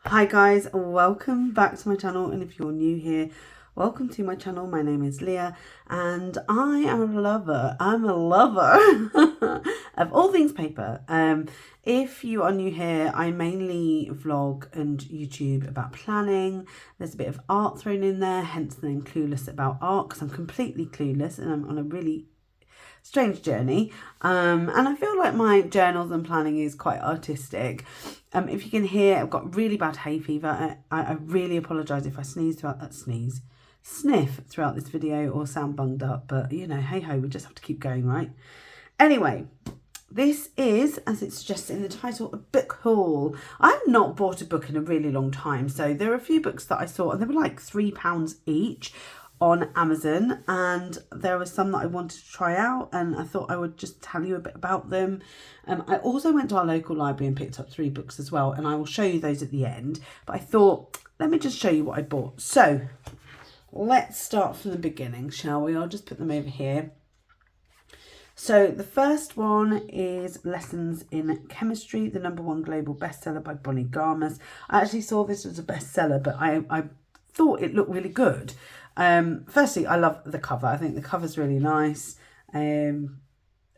Hi guys, welcome back to my channel, and if you're new here, welcome to my channel. My name is Leah and I am a lover. I'm a lover of all things paper. If you are new here, I mainly vlog and YouTube about planning. There's a bit of art thrown in there, hence the name Clueless About Art, because I'm completely clueless and I'm on a really strange journey, and I feel like my journals and planning is quite artistic. If you can hear, I've got really bad hay fever. I really apologise if I sniff throughout this video or sound bunged up, but you know, hey ho, we just have to keep going, right? Anyway, this is, as it suggests in the title, a book haul. I've not bought a book in a really long time, so there are a few books that I saw and they were like £3 each on Amazon, and there were some that I wanted to try out and I thought I would just tell you a bit about them. I also went to our local library and picked up 3 books as well, and I will show you those at the end, but I thought let me just show you what I bought. So let's start from the beginning, shall we? I'll just put them over here. So the first one is Lessons in Chemistry, the #1 global bestseller by Bonnie Garmus. I actually saw this as a bestseller, but I thought it looked really good. Firstly, I love the cover. I think the cover's really nice, and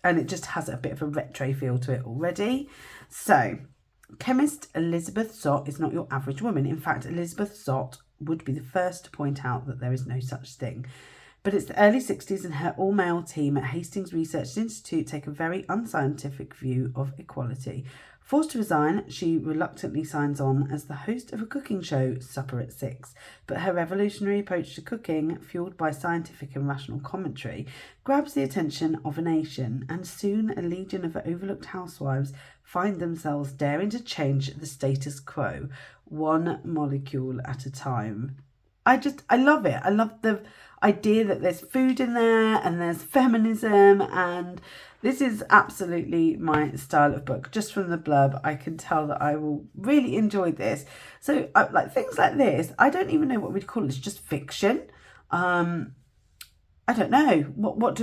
it just has a bit of a retro feel to it already. So, chemist Elizabeth Zott is not your average woman. In fact, Elizabeth Zott would be the first to point out that there is no such thing. But it's the early 60s and her all-male team at Hastings Research Institute take a very unscientific view of equality. Forced to resign, she reluctantly signs on as the host of a cooking show, Supper at 6. But her revolutionary approach to cooking, fueled by scientific and rational commentary, grabs the attention of a nation, and soon a legion of overlooked housewives find themselves daring to change the status quo, one molecule at a time. I love it. I love the idea that there's food in there and there's feminism, and this is absolutely my style of book. Just from the blurb, I can tell that I will really enjoy this. So like things like this, I don't even know what we'd call it. It's just fiction. I don't know. What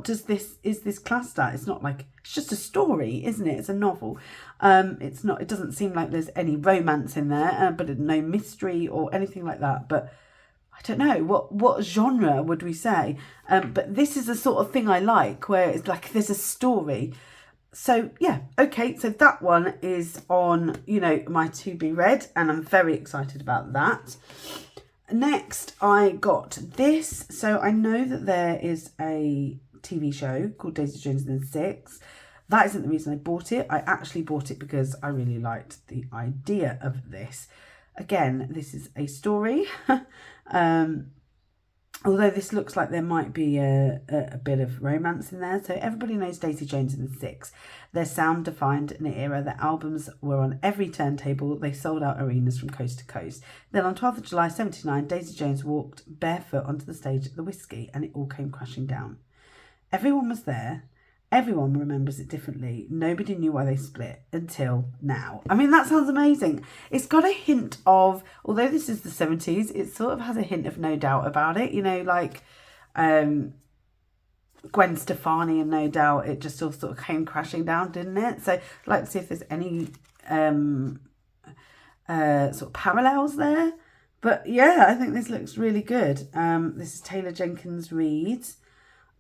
does this, is this classed at? It's not like, it's just a story, isn't it? It's a novel. It's not, it doesn't seem like there's any romance in there, but no mystery or anything like that. But I don't know, what genre would we say? But this is the sort of thing I like, where it's like there's a story. So yeah, okay, so that one is on, you know, my to be read, and I'm very excited about that. Next, I got this. So I know that there is a TV show called Daisy Jones and the Six. That isn't the reason I bought it. I actually bought it because I really liked the idea of this. Again, this is a story. Although this looks like there might be a bit of romance in there. So everybody knows Daisy Jones and the Six. Their sound defined an era. Their albums were on every turntable. They sold out arenas from coast to coast. Then on 12th of July 79, Daisy Jones walked barefoot onto the stage at the Whiskey, and it all came crashing down. Everyone was there. Everyone remembers it differently. Nobody knew why they split until now. I mean, that sounds amazing. It's got a hint of, although this is the 70s, it sort of has a hint of No Doubt about it. You know, like Gwen Stefani and No Doubt, it just all sort of came crashing down, didn't it? So I'd like to see if there's any sort of parallels there. But yeah, I think this looks really good. This is Taylor Jenkins Reid.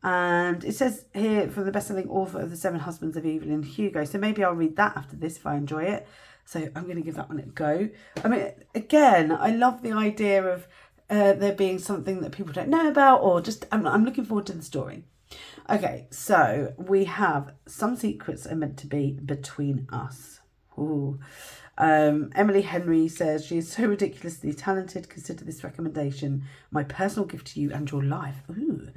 And it says here, from the best-selling author of The 7 Husbands of Evelyn Hugo. So maybe I'll read that after this if I enjoy it. So I'm going to give that one a go. I mean, again, I love the idea of there being something that people don't know about, or just, I'm looking forward to the story. Okay, so we have Some Secrets Are Meant to Be Between Us. Ooh. Emily Henry says, she is so ridiculously talented. Consider this recommendation my personal gift to you and your life. Ooh.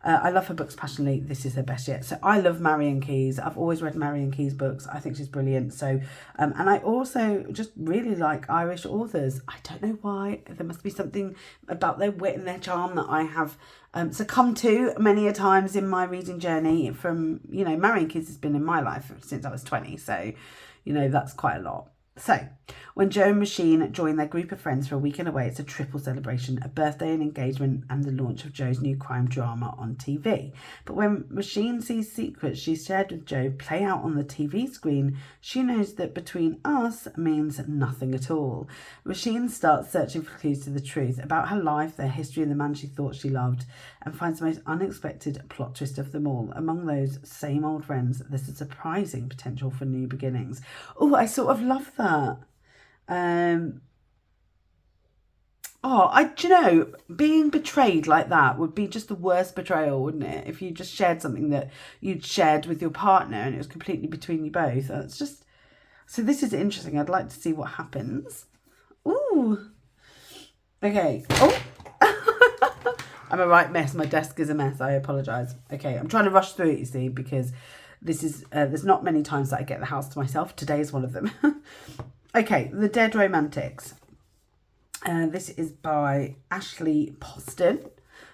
I love her books passionately. This is her best yet. So I love Marian Keyes. I've always read Marian Keyes books. I think she's brilliant. So, and I also just really like Irish authors. I don't know why. There must be something about their wit and their charm that I have succumbed to many a times in my reading journey. From, you know, Marian Keyes has been in my life since I was 20. So, you know, that's quite a lot. So When Joe and Machine join their group of friends for a weekend away, it's a triple celebration, a birthday, an engagement, and the launch of Joe's new crime drama on TV. But when Machine sees secrets she's shared with Joe play out on the TV screen, she knows that between us means nothing at all. Machine starts searching for clues to the truth about her life, their history, and the man she thought she loved, and finds the most unexpected plot twist of them all. Among those same old friends, there's a surprising potential for new beginnings. Oh, I sort of love that. Do you know, being betrayed like that would be just the worst betrayal, wouldn't it? If you just shared something that you'd shared with your partner and it was completely between you both. It's just, so this is interesting. I'd like to see what happens. Ooh. Okay. Oh. I'm a right mess. My desk is a mess. I apologise. Okay, I'm trying to rush through it, you see, because this is, there's not many times that I get the house to myself. Today is one of them. Okay, The Dead Romantics. This is by Ashley Poston.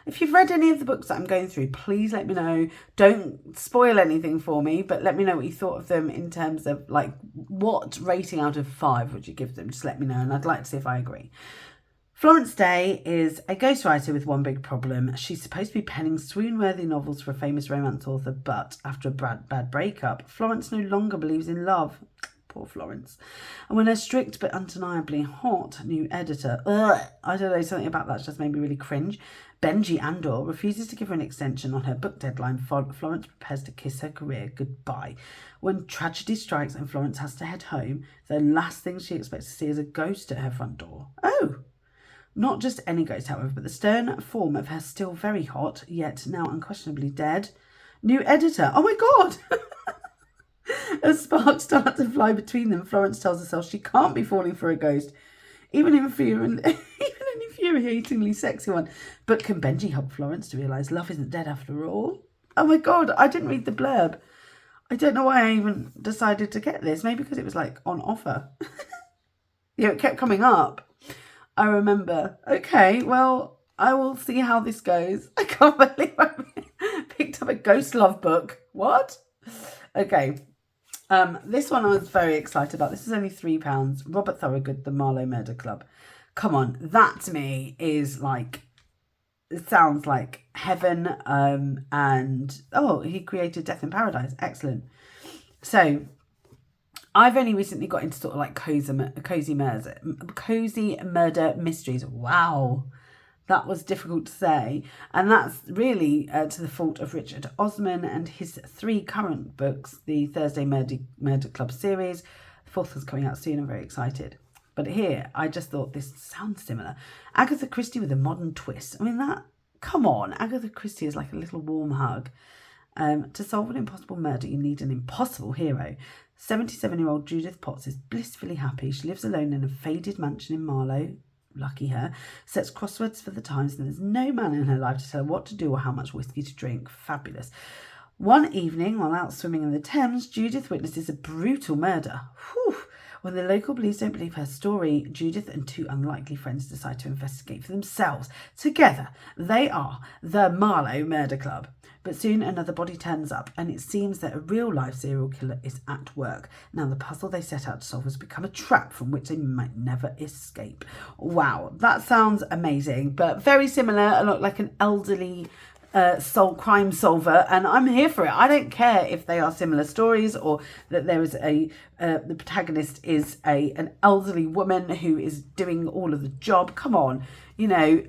If you've read any of the books that I'm going through, please let me know. Don't spoil anything for me, but let me know what you thought of them in terms of, like, what rating out of 5 would you give them? Just let me know, and I'd like to see if I agree. Florence Day is a ghostwriter with one big problem. She's supposed to be penning swoon-worthy novels for a famous romance author, but after a bad breakup, Florence no longer believes in love. Poor Florence. And when her strict but undeniably hot new editor, I don't know, something about that just made me really cringe, Benji Andor, refuses to give her an extension on her book deadline, Florence prepares to kiss her career goodbye. When tragedy strikes and Florence has to head home, the last thing she expects to see is a ghost at her front door. Oh! Not just any ghost, however, but the stern form of her still very hot, yet now unquestionably dead, new editor. Oh my God! As sparks start to fly between them, Florence tells herself she can't be falling for a ghost, even an infuriatingly sexy one. But can Benji help Florence to realise love isn't dead after all? Oh my God, I didn't read the blurb. I don't know why I even decided to get this. Maybe because it was like on offer. Yeah, it kept coming up. I remember. Okay, well, I will see how this goes. I can't believe I picked up a ghost love book. What? Okay. This one I was very excited about. This is only £3. Robert Thorogood, The Marlowe Murder Club. Come on, that to me is like, it sounds like heaven. And oh, he created Death in Paradise. Excellent. So I've only recently got into sort of like cozy murder mysteries. Wow. That was difficult to say. And that's really to the fault of Richard Osman and his 3 current books, the Thursday Murder Club series. The 4th is coming out soon. I'm very excited. But here, I just thought this sounds similar. Agatha Christie with a modern twist. I mean, come on. Agatha Christie is like a little warm hug. To solve an impossible murder, you need an impossible hero. 77-year-old Judith Potts is blissfully happy. She lives alone in a faded mansion in Marlowe. Lucky her, sets crosswords for the Times, and there's no man in her life to tell her what to do or how much whiskey to drink. Fabulous. One evening, while out swimming in the Thames, Judith witnesses a brutal murder. Whew. When the local police don't believe her story, Judith and 2 unlikely friends decide to investigate for themselves. Together, they are the Marlowe Murder Club. But soon another body turns up, and it seems that a real-life serial killer is at work. Now the puzzle they set out to solve has become a trap from which they might never escape. Wow, that sounds amazing, but very similar, a lot like an elderly crime solver, and I'm here for it. I don't care if they are similar stories or that there is the protagonist is an elderly woman who is doing all of the job. Come on, you know,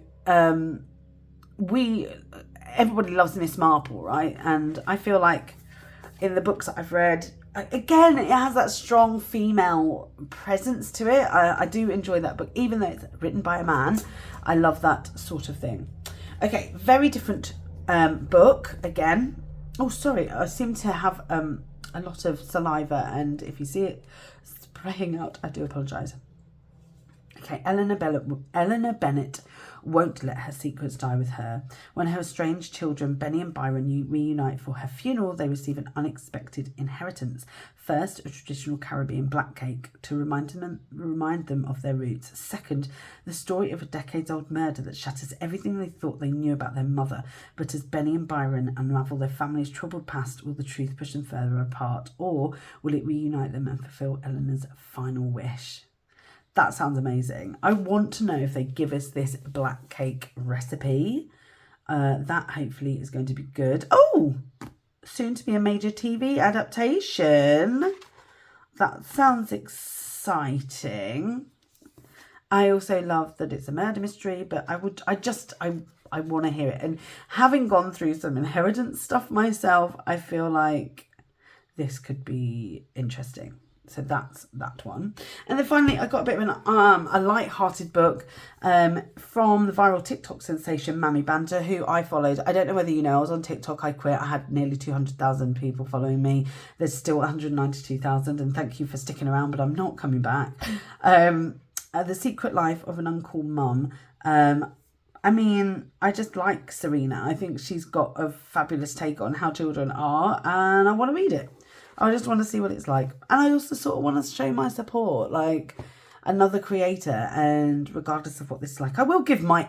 everybody loves Miss Marple, right? And I feel like in the books that I've read, again, it has that strong female presence to it. I do enjoy that book, even though it's written by a man. I love that sort of thing. Okay, very different book again. Oh, sorry, I seem to have a lot of saliva, and if you see it spraying out, I do apologise. Okay, Eleanor Bennett won't let her secrets die with her. When her estranged children, Benny and Byron, reunite for her funeral, they receive an unexpected inheritance. First, a traditional Caribbean black cake to remind them of their roots. Second, the story of a decades-old murder that shatters everything they thought they knew about their mother. But as Benny and Byron unravel their family's troubled past, will the truth push them further apart, or will it reunite them and fulfill Eleanor's final wish? that sounds amazing. I want to know if they give us this black cake recipe. That hopefully is going to be good. Oh, soon to be a major TV adaptation. That sounds exciting. I also love that it's a murder mystery, but I want to hear it. And having gone through some inheritance stuff myself, I feel like this could be interesting. So that's that one. And then finally, I got a bit of a light-hearted book from the viral TikTok sensation Mammy Banter, who I followed. I don't know whether you know, I was on TikTok, I quit. I had nearly 200,000 people following me. There's still 192,000, and thank you for sticking around, but I'm not coming back. The Secret Life of an Uncool Mum. I mean, I just like Serena. I think she's got a fabulous take on how children are, and I want to read it. I just want to see what it's like. And I also sort of want to show my support, like another creator. And regardless of what this is like, I will give my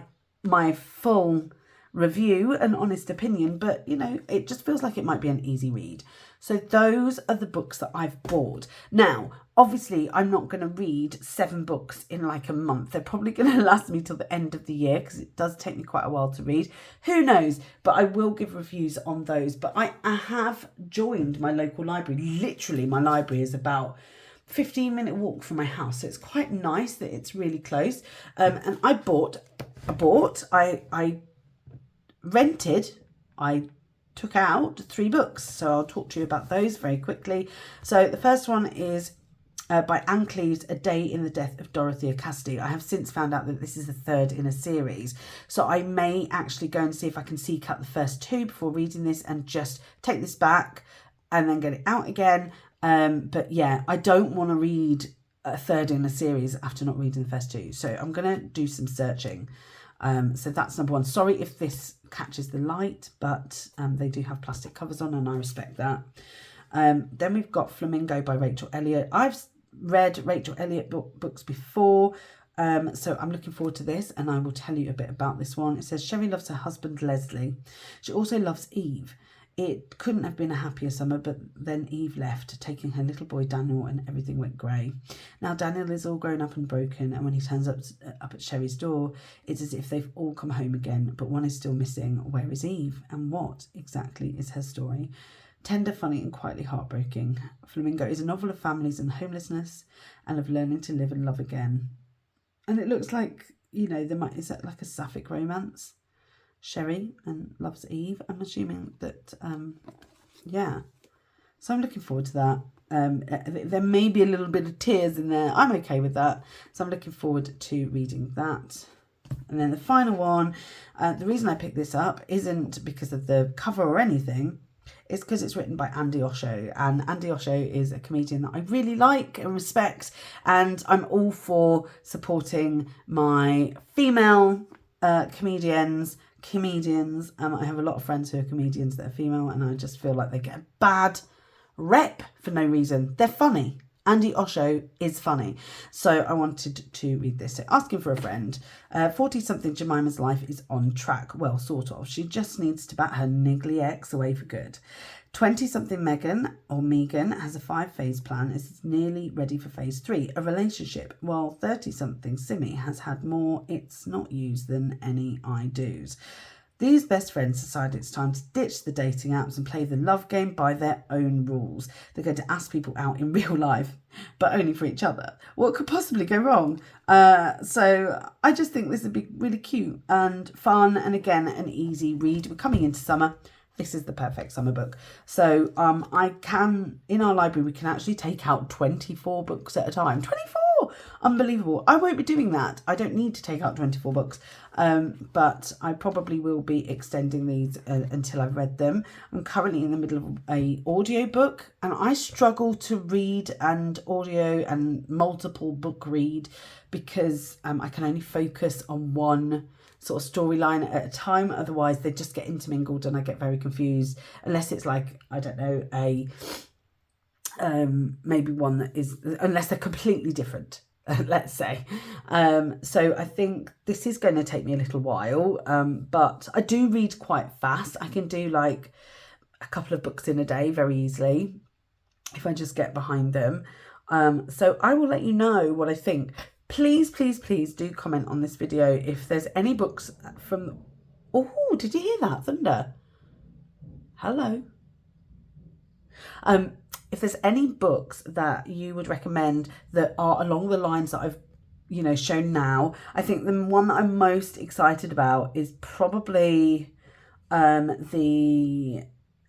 full review and honest opinion. But, you know, it just feels like it might be an easy read. So those are the books that I've bought. Now, obviously, I'm not going to read 7 books in like a month. They're probably going to last me till the end of the year because it does take me quite a while to read. Who knows? But I will give reviews on those. But I have joined my local library. Literally, my library is about 15-minute walk from my house. So it's quite nice that it's really close. And I rented, I took out 3 books. So I'll talk to you about those very quickly. So the first one is by Anne Cleeves, A Day in the Death of Dorothea Cassidy. I have since found out that this is the 3rd in a series. So I may actually go and see if I can seek out the first 2 before reading this and just take this back and then get it out again. But yeah, I don't want to read a 3rd in a series after not reading the first 2. So I'm going to do some searching. So that's number 1. Sorry if this catches the light, but they do have plastic covers on and I respect that. Then we've got Flamingo by Rachel Elliot. I've read Rachel Elliot books before, so I'm looking forward to this and I will tell you a bit about this one. It says Sherry loves her husband Leslie. She also loves Eve. It couldn't have been a happier summer, but then Eve left, taking her little boy Daniel, and everything went grey. Now Daniel is all grown up and broken, and when he turns up at Sherry's door, it's as if they've all come home again, but one is still missing. Where is Eve? And what exactly is her story? Tender, funny and quietly heartbreaking, Flamingo is a novel of families and homelessness and of learning to live and love again. And it looks like, you know, is that like a sapphic romance? Sherry and loves Eve. I'm assuming that, yeah. So I'm looking forward to that. There may be a little bit of tears in there. I'm okay with that. So I'm looking forward to reading that. And then the final one, the reason I picked this up isn't because of the cover or anything. It's because it's written by Andy Osho, and Andy Osho is a comedian that I really like and respect, and I'm all for supporting my female comedians. I have a lot of friends who are comedians that are female, and I just feel like they get a bad rep for no reason. They're funny. Andy Osho is funny. So I wanted to read this. So asking for a friend. 40-something Jemima's life is on track. Well, sort of. She just needs to bat her niggly ex away for good. 20-something Megan has a 5-phase plan. Is nearly ready for phase 3, a relationship. While 30-something Simi has had more it's not used than any I do's. These best friends decide it's time to ditch the dating apps and play the love game by their own rules. They're going to ask people out in real life, but only for each other. What could possibly go wrong? So I just think this would be really cute and fun, and again, an easy read. We're coming into summer. This is the perfect summer book. So in our library, we can actually take out 24 books at a time. 24! Unbelievable. I won't be doing that. I don't need to take out 24 books, but I probably will be extending these until I've read them. I'm currently in the middle of a audio book, and I struggle to read and audio and multiple book read because I can only focus on one sort of storyline at a time. Otherwise they just get intermingled and I get very confused, unless it's like, I don't know, maybe one that is, unless they're completely different, let's say. So I think this is going to take me a little while, but I do read quite fast. I can do like a couple of books in a day very easily if I just get behind them. So I will let you know what I think Please, please, please do comment on this video if there's any books from... Oh, did you hear that? Thunder. Hello. If there's any books that you would recommend that are along the lines that I've, you know, shown now, I think the one that I'm most excited about is probably the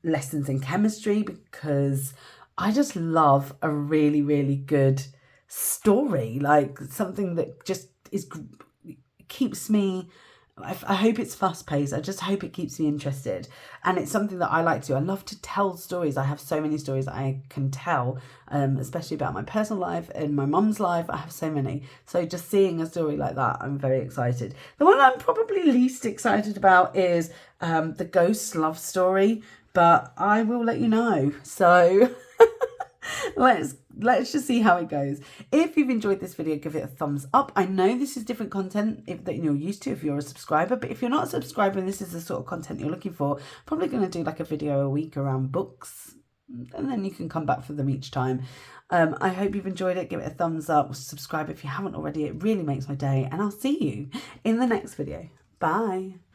lessons in chemistry, because I just love a really, really good story, like something that just keeps me... I hope it's fast paced. I just hope it keeps me interested. And it's something that I like to do. I love to tell stories. I have so many stories that I can tell, especially about my personal life and my mum's life. I have so many. So just seeing a story like that, I'm very excited. The one I'm probably least excited about is the ghost love story, but I will let you know. So let's just see how it goes. If you've enjoyed this video, give it a thumbs up. I know this is different content that you're used to if you're a subscriber, but if you're not a subscriber and this is the sort of content you're looking for, probably going to do like a video a week around books, and then you can come back for them each time. I hope you've enjoyed it. Give it a thumbs up, subscribe if you haven't already. It really makes my day, and I'll see you in the next video. Bye.